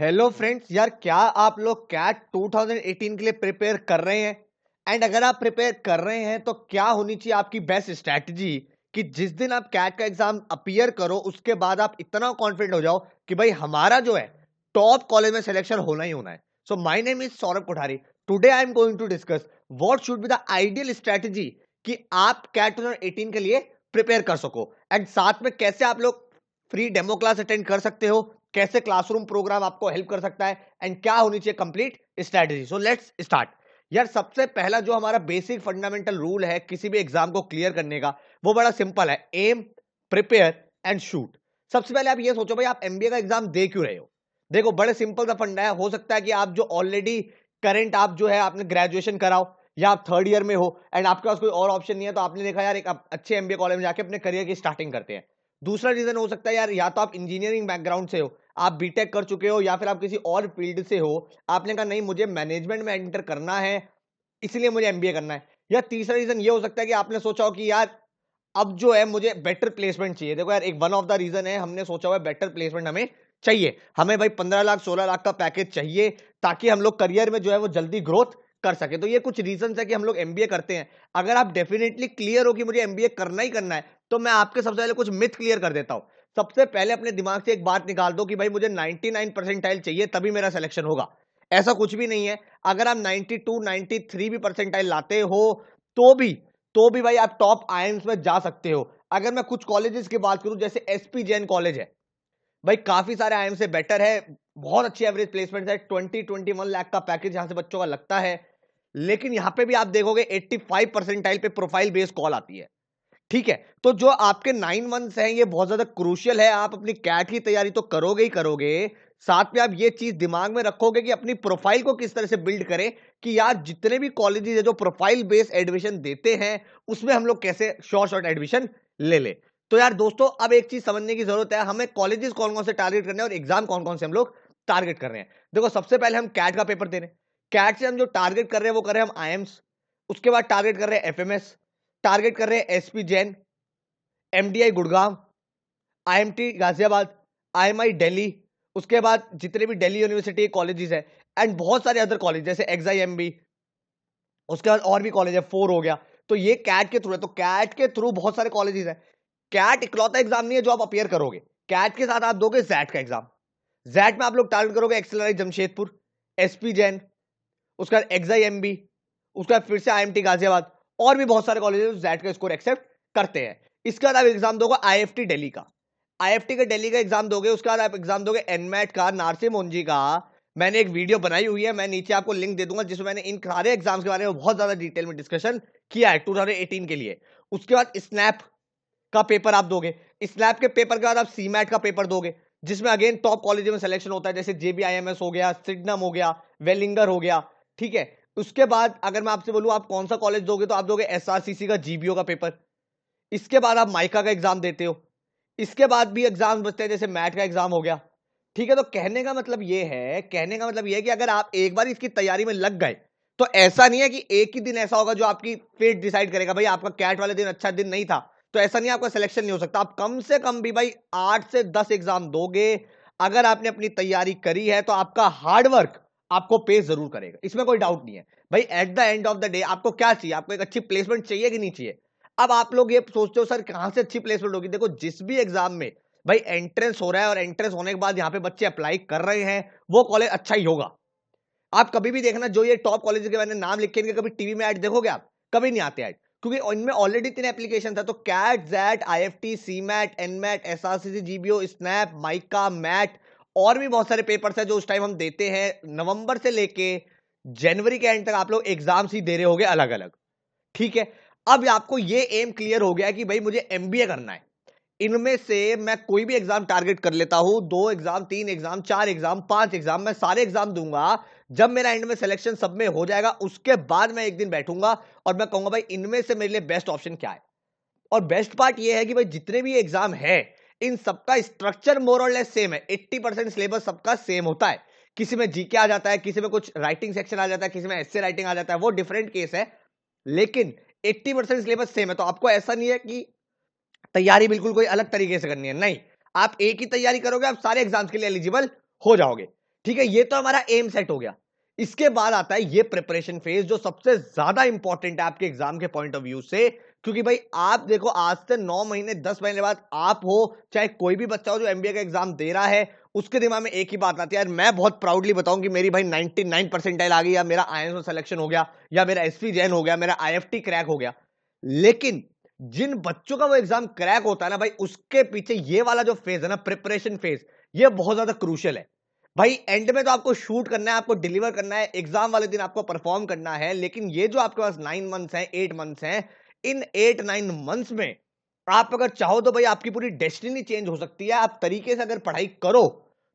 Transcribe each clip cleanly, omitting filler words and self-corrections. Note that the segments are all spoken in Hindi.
हेलो फ्रेंड्स यार, क्या आप लोग कैट 2018 के लिए प्रिपेयर कर रहे हैं? एंड अगर आप प्रिपेयर कर रहे हैं तो क्या होनी चाहिए आपकी बेस्ट स्ट्रैटेजी कि जिस दिन आप कैट का एग्जाम अपीयर करो उसके बाद आप इतना कॉन्फिडेंट हो जाओ कि भाई हमारा जो है टॉप कॉलेज में सिलेक्शन होना ही होना है। So my name is Saurabh Kothari. Today I am going to discuss what should be the ideal strategy कि आप कैट 2018 के लिए प्रिपेयर कर सको, एंड साथ में कैसे आप लोग फ्री डेमो क्लास अटेंड कर सकते हो, कैसे क्लासरूम प्रोग्राम आपको हेल्प कर सकता है, एंड क्या होनी चाहिए complete strategy. So let's start. यार सबसे पहला जो हमारा बेसिक फंडामेंटल रूल है किसी भी एग्जाम को क्लियर करने का, वो बड़ा सिंपल है, एम, प्रिपेयर एंड शूट। सबसे पहले आप ये सोचो भाई आप एमबीए का एग्जाम दे क्यों रहे हो। देखो बड़े सिंपल सा फंडा है। हो सकता है कि आप जो ऑलरेडी करंट आप जो है आपने ग्रेजुएशन कराओ या आप थर्ड ईयर में हो एंड आपके पास कोई और ऑप्शन नहीं है, तो आपने देखा यार एक अच्छे एमबीए कॉलेज में जाके अपने करियर की स्टार्टिंग करते हैं। दूसरा रीजन हो सकता है यार या तो आप इंजीनियरिंग बैकग्राउंड से हो, आप बीटेक कर चुके हो, या फिर आप किसी और फील्ड से हो, आपने कहा नहीं मुझे मैनेजमेंट में एंटर करना है इसलिए मुझे एमबीए करना है। या तीसरा रीजन ये हो सकता है कि आपने सोचा हो कि यार अब जो है मुझे बेटर प्लेसमेंट चाहिए। देखो यार एक वन ऑफ द रीजन है, हमने सोचा हुआ है बेटर प्लेसमेंट हमें चाहिए, हमें भाई 15 लाख 16 लाख का पैकेज चाहिए ताकि हम लोग करियर में जो है वो जल्दी ग्रोथ कर सके। तो ये कुछ रीजन है कि हम लोग एमबीए करते हैं। अगर आप डेफिनेटली क्लियर हो कि मुझे एमबीए करना ही करना है, तो मैं आपके सबसे पहले कुछ मिथ क्लियर कर देता हूं। सबसे पहले अपने दिमाग से एक बात निकाल दो कि भाई मुझे 99 परसेंटाइल चाहिए तभी मेरा सिलेक्शन होगा। ऐसा कुछ भी नहीं है। अगर आप 92 93 भी परसेंटाइल लाते हो तो भी भाई आप टॉप आईएम्स में जा सकते हो। अगर मैं कुछ कॉलेजेस की बात करूं जैसे एसपी जैन कॉलेज है, भाई काफी सारे आईएम से बेटर है, बहुत अच्छी एवरेज प्लेसमेंट है, 20-21 लाख का पैकेज यहां से बच्चों का लगता है। लेकिन यहां पे भी आप देखोगे 85 परसेंटाइल पे प्रोफाइल बेस्ड कॉल आती है। ठीक है, तो जो आपके 9 मंथ्स हैं ये बहुत ज्यादा क्रूशियल है। आप अपनी कैट की तैयारी तो करोगे ही करोगे, साथ में आप ये चीज दिमाग में रखोगे कि अपनी प्रोफाइल को किस तरह से बिल्ड करें कि यार जितने भी कॉलेजेस है जो प्रोफाइल बेस्ड एडमिशन देते हैं उसमें हम लोग कैसे शॉर्ट एडमिशन ले ले। तो यार दोस्तों अब एक चीज समझने की जरूरत है, हमें कॉलेजेस कौन कौन से टारगेट करने हैं और एग्जाम कौन कौन से हम लोग टारगेट कर रहे हैं। देखो सबसे पहले हम कैट का पेपर दे रहे हैं। कैट से हम जो टारगेट कर रहे हैं वो कर रहे हैं हम आईएम्स। उसके बाद टारगेट कर रहे हैं एफएमएस, टारगेट कर रहे हैं SP Jain, MDI Gurgaon, IMT Ghaziabad, IMEI Delhi, उसके बाद जितने भी दिल्ली यूनिवर्सिटी कॉलेजेस है, एंड बहुत सारे अदर कॉलेज जैसे एक्सआईएमबी, उसके बाद और भी कॉलेज है, 4 हो गया। तो ये कैट के थ्रू है। तो कैट के थ्रू बहुत सारे कॉलेजेस है। कैट इकलौता एग्जाम नहीं है जो आप अपियर करोगे। कैट के साथ आप दोगे जैट का एग्जाम। जैट में आप लोग टारगेट करोगे एक्सेलराइज जमशेदपुर, एसपी जैन, उसके बाद एक्सआईएमबी, उसके बाद फिर से आईएमटी गाजियाबाद, और भी बहुत सारे कॉलेज जैट का स्कोर एक्सेप्ट करते हैं। इसके बाद आप एग्जाम दोगे आईएफटी दिल्ली का। आईएफटी का दिल्ली का एग्जाम दोगे, उसके बाद आप एग्जाम दोगे एनमैट का नारसी मोन्जी का। मैंने एक वीडियो बनाई हुई है, मैं नीचे आपको लिंक दे दूंगा, जिसमें मैंने इन सारे एग्जाम्स के बारे में बहुत ज्यादा डिटेल में डिस्कशन किया है 2018 के लिए। उसके बाद स्नैप का पेपर आप दोगे। स्नैप के पेपर के बाद आप सीमैट का पेपर दोगे, जिसमें अगेन टॉप कॉलेज में सिलेक्शन होता है, जैसे जेबीआईएमएस हो गया, सिडनम हो गया, वेलिंगर हो गया। ठीक है, उसके बाद अगर मैं आपसे बोलूं आप कौन सा कॉलेज दोगे, तो आप दोगे एसआरसीसी का जीबीओ का पेपर। इसके बाद आप माइका का एग्जाम देते हो। इसके बाद भी एग्जाम बचते हैं, जैसे मैट का एग्जाम हो गया। ठीक है, तो कहने का मतलब ये है कि अगर आप एक बार इसकी तैयारी में लग गए तो ऐसा नहीं है कि एक ही दिन ऐसा होगा जो आपकी फेट डिसाइड करेगा। भाई आपका कैट वाले दिन अच्छा दिन नहीं था तो ऐसा नहीं आपका सिलेक्शन नहीं हो सकता। आप कम से कम भी भाई 8 से 10 एग्जाम दोगे। अगर आपने अपनी तैयारी करी है तो आपका हार्डवर्क आपको पे जरूर करेगा, इसमें कोई डाउट नहीं है। भाई at the end of the day आपको क्या चाहिए, आपको एक अच्छी प्लेसमेंट चाहिए कि नहीं चाहिए। अब आप लोग ये सोचते हो सर कहां से अच्छी प्लेसमेंट होगी। देखो जिस भी एग्जाम में भाई एंट्रेंस हो रहा है और एंट्रेंस होने के बाद यहाँ पे बच्चे अप्लाई कर रहे हैं, वो कॉलेज अच्छा ही होगा। आप कभी भी देखना जो ये टॉप कॉलेज के मैंने नाम लिखे इनके, कभी टीवी में ऐड देखोगे आप, कभी नहीं आते ऐड, क्योंकि इनमें ऑलरेडी 3 एप्लीकेशन था। तो CAT, XAT, IFT, CMAT, NMAT, SRCC, जीबीओ, स्नैप, माइका, मैट, और भी बहुत सारे पेपर्स है जो उस टाइम हम देते हैं। नवंबर से लेके जनवरी के एंड तक आप लोग एग्जाम्स ही दे रहे होगे अलग अलग। ठीक है, अब आपको ये एम क्लियर हो गया कि भाई मुझे एमबीए करना है। इनमें से मैं कोई भी एग्जाम टारगेट कर लेता हूं, 2 एग्जाम, 3 एग्जाम, 4 एग्जाम, 5 एग्जाम, मैं सारे एग्जाम दूंगा। जब मेरा एंड में सिलेक्शन सब में हो जाएगा उसके बाद मैं एक दिन बैठूंगा और मैं कहूंगा भाई इनमें से मेरे लिए बेस्ट ऑप्शन क्या है। और बेस्ट पार्ट ये है कि भाई जितने भी एग्जाम है इन सबका स्ट्रक्चर मोर और लेस सेम है। 80% सिलेबस सबका सेम होता है। किसी में जीके आ जाता है, किसी में कुछ राइटिंग सेक्शन आ जाता है, किसी में एस्से राइटिंग आ जाता है, वो डिफरेंट केस है। लेकिन 80% सिलेबस सेम है। तो आपको ऐसा नहीं है कि तैयारी बिल्कुल कोई अलग तरीके से करनी है, नहीं, आप एक ही तैयारी करोगे आप सारे एग्जाम्स के लिए एलिजिबल हो जाओगे। ठीक है, ये तो हमारा एम सेट हो गया। इसके बाद आता है ये प्रिपरेशन फेज, जो सबसे ज्यादा इंपॉर्टेंट है आपके एग्जाम के पॉइंट ऑफ व्यू से। क्योंकि भाई आप देखो, आज से 9 महीने 10 महीने बाद आप हो चाहे कोई भी बच्चा हो जो एमबीए का एग्जाम दे रहा है, उसके दिमाग में एक ही बात आती है, यार मैं बहुत प्राउडली बताऊं कि मेरी भाई 99 परसेंटाइल आ गई, या मेरा आईएएस में सिलेक्शन हो गया, या मेरा एसपी जैन हो गया, मेरा आईएफटी क्रैक हो गया। लेकिन जिन बच्चों का वो एग्जाम क्रैक होता है ना भाई, उसके पीछे ये वाला जो फेज है ना, प्रिपरेशन फेज, ये बहुत ज्यादा क्रूशियल है। भाई एंड में तो आपको शूट करना है, आपको डिलीवर करना है, एग्जाम वाले दिन आपको परफॉर्म करना है, लेकिन ये जो आपके पास 9 मंथ्स हैं, 8 मंथ्स हैं, इन 8-9 मंथ्स में आप अगर चाहो तो भाई आपकी पूरी डेस्टिनी चेंज हो सकती है। आप तरीके से अगर पढ़ाई करो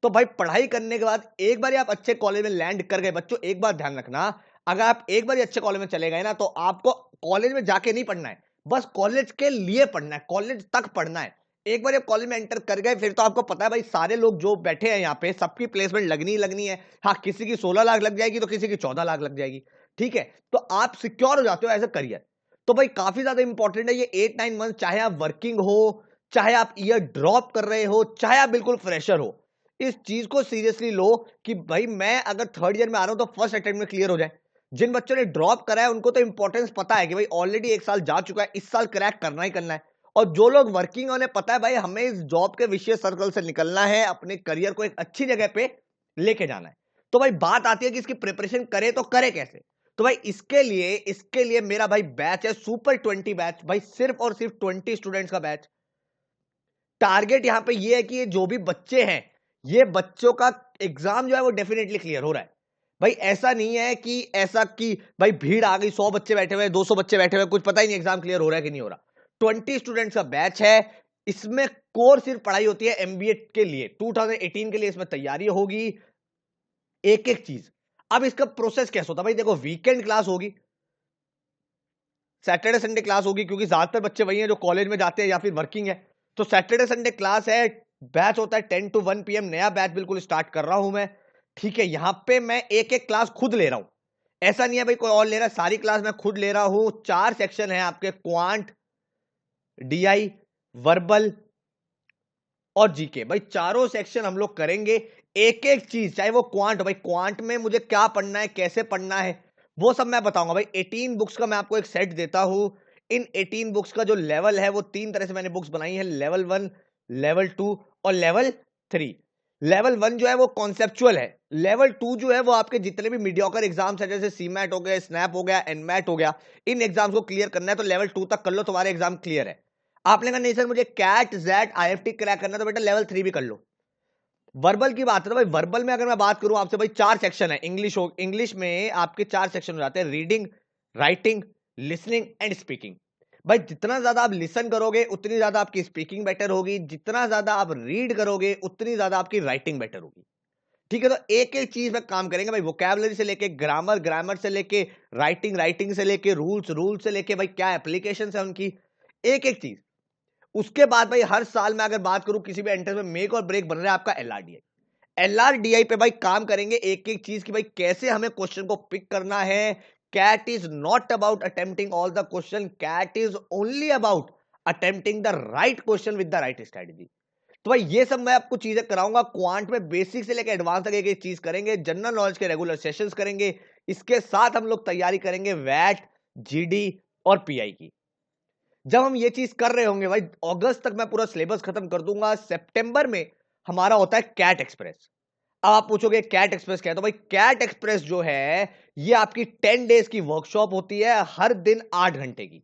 तो भाई पढ़ाई करने के बाद एक बार आप अच्छे कॉलेज में लैंड कर गए, बच्चों एक बात ध्यान रखना, अगर आप एक बार अच्छे कॉलेज में चले गए ना, तो आपको कॉलेज में जाके नहीं पढ़ना है, बस कॉलेज के लिए पढ़ना है, कॉलेज तक पढ़ना है। एक बार आप कॉलेज में एंटर कर गए, फिर तो आपको पता है भाई सारे लोग जो बैठे हैं यहाँ पे, सबकी प्लेसमेंट लगनी ही लगनी है। हाँ, किसी की 16 लाख लग जाएगी तो किसी की 14 लाख लग जाएगी। ठीक है, तो आप सिक्योर हो जाते हो एज अ करियर। तो भाई काफी ज्यादा इंपॉर्टेंट है ये 8-9 मंथ, चाहे आप वर्किंग हो, चाहे आप ईयर ड्रॉप कर रहे हो, चाहे आप बिल्कुल फ्रेशर हो, इस चीज को सीरियसली लो कि भाई मैं अगर थर्ड ईयर में आ रहा हूं तो फर्स्ट अटेम्प्ट में क्लियर हो जाए। जिन बच्चों ने ड्रॉप करा है उनको तो इंपॉर्टेंस पता है कि भाई ऑलरेडी एक साल जा चुका है, इस साल क्रैक करना ही करना है। और जो लोग वर्किंग है उन्हें पता है भाई हमें इस जॉब के विशेष सर्कल से निकलना है, अपने करियर को एक अच्छी जगह पे लेके जाना है। तो भाई बात आती है कि इसकी प्रिपरेशन करे तो करे कैसे। तो भाई इसके लिए मेरा भाई बैच है सुपर 20 बैच, भाई सिर्फ और सिर्फ 20 स्टूडेंट्स का बैच। टारगेट यहां पे ये है कि ये जो भी बच्चे हैं, ये बच्चों का एग्जाम जो है वो डेफिनेटली क्लियर हो रहा है। भाई ऐसा नहीं है कि भाई भीड़ आ गई, 100 बच्चे बैठे हुए, 200 बच्चे बैठे हुए, कुछ पता ही नहीं एग्जाम क्लियर हो रहा है कि नहीं हो रहा। 20 स्टूडेंट्स का बैच है। इसमें कोर सिर्फ पढ़ाई होती है एमबीए के लिए, 2018 के लिए इसमें तैयारी होगी, एक एक चीज। अब इसका प्रोसेस कैसा होता है भाई, देखो वीकेंड क्लास होगी, सैटरडे संडे क्लास होगी, क्योंकि ज्यादातर बच्चे वही हैं जो कॉलेज में जाते हैं या फिर वर्किंग है। तो सैटरडे संडे क्लास है, बैच होता है 10 to 1 PM, नया बैच बिल्कुल स्टार्ट कर रहा हूं मैं। ठीक है, यहां पे मैं एक एक क्लास खुद ले रहा हूं, ऐसा नहीं है भाई कोई और ले रहा है, सारी क्लास मैं खुद ले रहा हूं। 4 सेक्शन है आपके, क्वांट, डीआई, वर्बल और जीके। भाई चारों सेक्शन हम लोग करेंगे, एक एक चीज, चाहे वो क्वांट, भाई क्वांट में मुझे क्या पढ़ना है, कैसे पढ़ना है, वो सब मैं बताऊंगा। भाई 18 बुक्स का मैं आपको एक सेट देता हूं। इन 18 बुक्स का जो लेवल है वो 3 तरह से मैंने बुक्स बनाई है, लेवल 1, लेवल 2 और लेवल 3। लेवल 1 जो है वो कॉन्सेप्चुअल है, लेवल 2 जो है वो आपके जितने भी मीडियोकर एग्जाम्स है, जैसे सीमैट हो गया, स्नैप हो गया, एनमैट हो गया, इन एग्जाम्स को क्लियर करना है, तो लेवल 2 तक कर लो, तुम्हारे एग्जाम क्लियर है। आपने कहा नहीं सर मुझे कैट जेट आईएफटी क्रैक करना, तो बेटा लेवल 3 भी कर लो। वर्बल की बात है तो भाई वर्बल में अगर मैं बात करूं आपसे, भाई 4 सेक्शन है। इंग्लिश में आपके 4 सेक्शन हो जाते हैं, reading, writing, listening and speaking. भाई जितना ज्यादा आप लिसन करोगे उतनी ज्यादा आपकी स्पीकिंग बेटर होगी, जितना ज्यादा आप रीड करोगे उतनी ज्यादा आपकी राइटिंग बेटर होगी। ठीक है, तो एक एक चीज में काम करेंगे भाई, वोकैबुलरी से लेके ग्रामर, ग्रामर से लेके राइटिंग, राइटिंग से लेके रूल्स, रूल से लेके भाई क्या एप्लीकेशन है उनकी, एक एक चीज। उसके बाद भाई हर साल में अगर बात करूं किसी भी एंट्रेंस में मेक और ब्रेक बन रहा है आपका एलआरडीआई। एलआरडीआई पे भाई काम करेंगे एक एक चीज की, भाई कैसे हमें क्वेश्चन को पिक करना है। CAT is not about attempting all the question, CAT is only about attempting the right question with the right strategy. तो भाई ये सब मैं आपको चीजें कराऊंगा, क्वांट में बेसिक से लेकर एडवांस तक एक एक चीज करेंगे, जनरल नॉलेज के रेगुलर सेशंस करेंगे। इसके साथ हम लोग तैयारी करेंगे वैट, जीडी और पीआई की। जब हम ये चीज कर रहे होंगे भाई, अगस्त तक मैं पूरा सिलेबस खत्म कर दूंगा। सितंबर में हमारा होता है कैट एक्सप्रेस। अब आप पूछोगे कैट एक्सप्रेस क्या है, तो भाई कैट एक्सप्रेस जो है ये आपकी 10 डेज की वर्कशॉप होती है, हर दिन 8 घंटे की।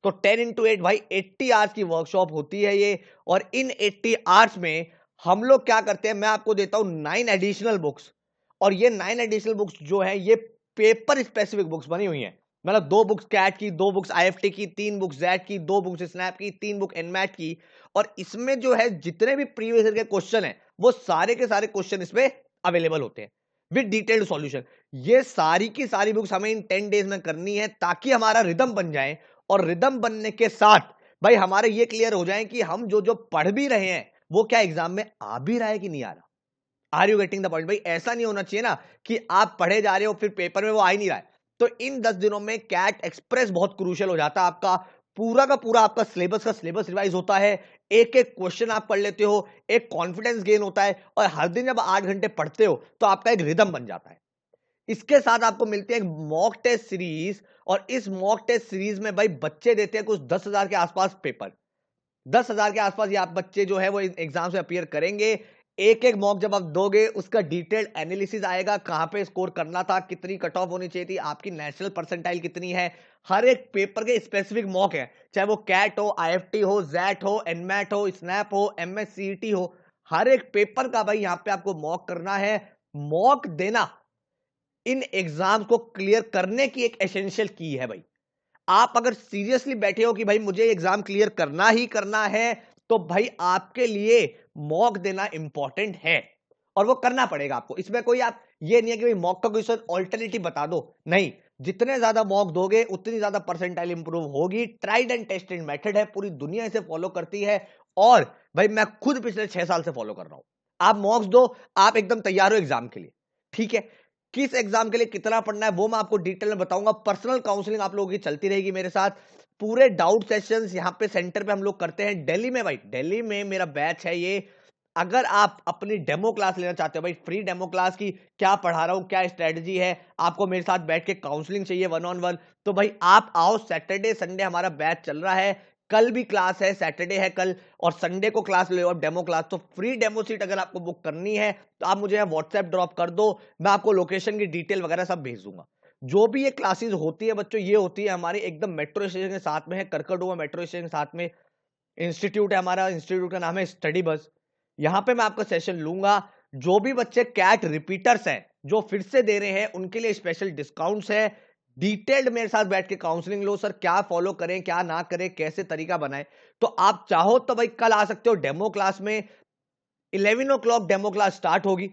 तो 10 into 8 भाई 80 आवर्स की वर्कशॉप होती है ये। और इन 80 आवर्स में हम लोग क्या करते हैं, मैं आपको देता हूं 9 एडिशनल बुक्स। और ये 9 एडिशनल बुक्स जो है ये पेपर स्पेसिफिक बुक्स बनी हुई हैं। मतलब 2 बुक्स कैट की, 2 बुक्स आईएफटी की, 3 बुक्स जैट की, 2 बुक्स स्नैप की, 3 बुक एनमैट की। और इसमें जो है जितने भी प्रीवियस ईयर के क्वेश्चन है वो सारे के सारे क्वेश्चन इसमें अवेलेबल होते हैं विद डिटेल्ड सॉल्यूशन। ये सारी की सारी बुक्स हमें इन 10 डेज में करनी है ताकि हमारा रिदम बन जाए। और रिदम बनने के साथ भाई हमारे ये क्लियर हो जाए कि हम जो जो पढ़ भी रहे हैं वो क्या एग्जाम में आ भी रहा है कि नहीं आ रहा। Are you getting the point. भाई ऐसा नहीं होना चाहिए ना कि आप पढ़े जा रहे हो फिर पेपर में वो आ ही नहीं रहा है। तो इन 10 दिनों में कैट एक्सप्रेस बहुत क्रूशियल हो जाता है आपका। पूरा का पूरा आपका सिलेबस का सिलेबस रिवाइज होता है, एक एक क्वेश्चन आप पढ़ लेते हो, एक कॉन्फिडेंस गेन होता है, और हर दिन जब 8 घंटे पढ़ते हो तो आपका एक रिदम बन जाता है। इसके साथ आपको मिलती है एक मॉक टेस्ट सीरीज, और इस मॉक टेस्ट सीरीज में भाई बच्चे देते हैं कुछ 10,000 के आसपास पेपर। 10,000 के आसपास ये आप बच्चे जो है वो एग्जाम में अपीयर करेंगे। एक एक मॉक जब आप दोगे उसका डिटेल्ड एनालिसिस आएगा, कहां पे स्कोर करना था, कितनी कट ऑफ होनी चाहिए थी, आपकी नेशनल परसेंटाइल कितनी है। हर एक पेपर के स्पेसिफिक मॉक है, चाहे वो कैट हो, आईएफटी हो, जैट हो, एनमैट हो, स्नैप हो, एमएससीईटी हो। हर एक पेपर का भाई यहां पे आपको मॉक करना है। मॉक देना इन एग्जाम को क्लियर करने की एक एसेंशियल की है भाई। आप अगर सीरियसली बैठे हो कि भाई मुझे एग्जाम क्लियर करना ही करना है, तो भाई आपके लिए मॉक देना इंपॉर्टेंट है, और वो करना पड़ेगा आपको। इसमें कोई आप ये नहीं है कि भाई मॉक का क्वेश्चन ऑल्टरनेटिव बता दो, नहीं। जितने ज्यादा मॉक दोगे उतनी ज्यादा परसेंटाइल इंप्रूव होगी। ट्राइड एंड टेस्टेड मेथड है, पूरी दुनिया इसे फॉलो करती है, और भाई मैं खुद पिछले 6 साल से फॉलो कर रहा हूं। आप मॉक्स दो, आप एकदम तैयार हो एग्जाम के लिए, ठीक है। किस एग्जाम के लिए कितना पढ़ना है वो मैं आपको डिटेल में बताऊंगा। पर्सनल काउंसलिंग आप लोगों की चलती रहेगी मेरे साथ। पूरे डाउट सेशंस यहाँ पे सेंटर पे हम लोग करते हैं दिल्ली में। भाई दिल्ली में मेरा बैच है ये। अगर आप अपनी डेमो क्लास लेना चाहते हो, भाई फ्री डेमो क्लास की क्या पढ़ा रहा हूं, क्या स्ट्रेटजी है, आपको मेरे साथ बैठ के काउंसलिंग चाहिए 1-on-1, तो भाई आप आओ। सैटरडे संडे हमारा बैच चल रहा है, कल भी क्लास है, सैटरडे है कल, और संडे को क्लास ले, और डेमो क्लास। तो फ्री डेमो सीट अगर आपको बुक करनी है तो आप मुझे व्हाट्सएप ड्रॉप कर दो, मैं आपको लोकेशन की डिटेल वगैरह सब भेज दूंगा। जो भी ये क्लासेस होती है बच्चों, ये होती है हमारी एकदम मेट्रो स्टेशन के साथ में है, करकरडुआ मेट्रो स्टेशन के साथ में इंस्टीट्यूट है हमारा। इंस्टीट्यूट का नाम है स्टडी बस। यहां पे मैं आपका सेशन लूंगा। जो भी बच्चे कैट रिपीटर्स हैं, जो फिर से दे रहे हैं, उनके लिए स्पेशल डिस्काउंट्स है। डिटेल्ड मेरे साथ बैठ के काउंसलिंग लो, सर क्या फॉलो करें, क्या ना करें, कैसे तरीका बनाए। तो आप चाहो तो भाई कल आ सकते हो डेमो क्लास में। 11 o'clock डेमो क्लास स्टार्ट होगी,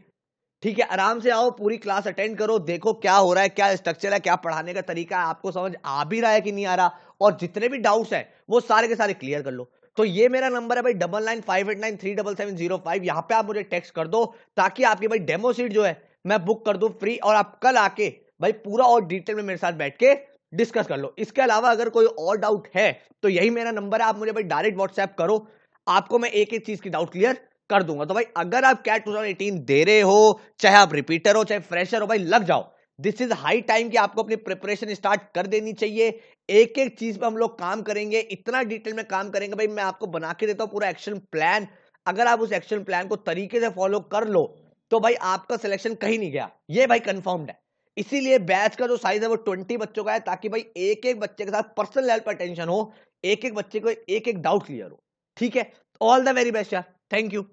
ठीक है। आराम से आओ, पूरी क्लास अटेंड करो, देखो क्या हो रहा है, क्या स्ट्रक्चर है, क्या पढ़ाने का तरीका है, आपको समझ आ भी रहा है कि नहीं आ रहा, और जितने भी डाउट्स हैं वो सारे के सारे क्लियर कर लो। तो ये मेरा नंबर है भाई 9958937705। यहां पे आप मुझे टेक्स्ट कर दो, ताकि आपकी भाई डेमो सीट जो है मैं बुक कर दूं फ्री, और आप कल आके भाई पूरा और डिटेल में मेरे साथ बैठ के डिस्कस कर लो। इसके अलावा अगर कोई और डाउट है तो यही मेरा नंबर है, आप मुझे भाई डायरेक्ट व्हाट्सएप करो, आपको मैं एक एक चीज की डाउट क्लियर कर दूंगा। तो भाई अगर आप कैट 2018 दे रहे हो, चाहे आप रिपीटर हो चाहे फ्रेशर हो, भाई लग जाओ। दिस इज हाई टाइम कि आपको अपनी प्रिपरेशन स्टार्ट कर देनी चाहिए। एक एक चीज पे हम लोग काम करेंगे, इतना डिटेल में काम करेंगे भाई, मैं आपको बना के देता हूं पूरा एक्शन प्लान। अगर आप उस एक्शन प्लान को तरीके से फॉलो कर लो तो भाई आपका सिलेक्शन कहीं नहीं गया, ये भाई कंफर्म्ड है। इसीलिए बैच का जो साइज है वो 20 बच्चों का है, ताकि भाई एक एक बच्चे के साथ पर्सनल लेवल पर अटेंशन हो, एक एक बच्चे को एक एक डाउट क्लियर हो, ठीक है। ऑल द वेरी बेस्ट यार, थैंक यू।